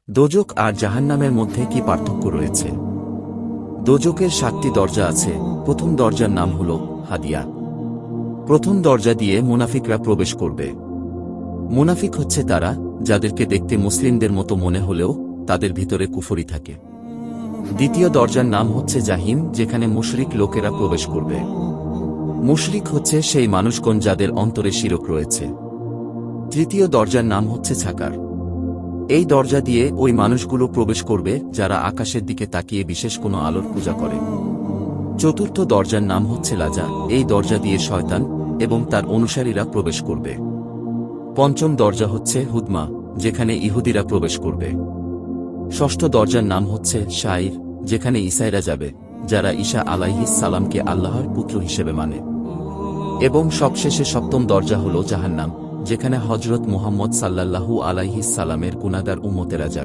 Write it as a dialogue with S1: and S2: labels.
S1: দোজক আর জাহান্নামের মধ্যে কি পার্থক্য রয়েছে? দোজকের 7টি দরজা আছে। প্রথম দরজার নাম হল হাদিয়া। প্রথম দরজা দিয়ে মুনাফিকরা প্রবেশ করবে। মুনাফিক হচ্ছে তারা, যাদেরকে দেখতে মুসলিমদের মতো মনে হলেও তাদের ভিতরে কুফরি থাকে। দ্বিতীয় দরজার নাম হচ্ছে জাহিম, যেখানে মুশরিক লোকেরা প্রবেশ করবে। মুশরিক হচ্ছে সেই মানুষগণ যাদের অন্তরে শিরক রয়েছে। তৃতীয় দরজার নাম হচ্ছে ছাকার। এই দরজা দিয়ে ওই মানুষগুলো প্রবেশ করবে যারা আকাশের দিকে তাকিয়ে বিশেষ কোনো আলোর পূজা করে। চতুর্থ দরজার নাম হচ্ছে লাজা। এই দরজা দিয়ে শয়তান এবং তার অনুসারীরা প্রবেশ করবে। পঞ্চম দরজা হচ্ছে হুদমা, যেখানে ইহুদিরা প্রবেশ করবে। ষষ্ঠ দরজার নাম হচ্ছে শাইর, যেখানে ঈসাইরা যাবে, যারা ঈসা আলাইহিস সালামকে আল্লাহর পুত্র হিসেবে মানে। এবং সবশেষে সপ্তম দরজা হল জাহান্নাম, যেখানে হযরত মুহাম্মদ সাল্লাল্লাহু আলাইহিস সালামের গুনাহগার উম্মতেরা যাবে।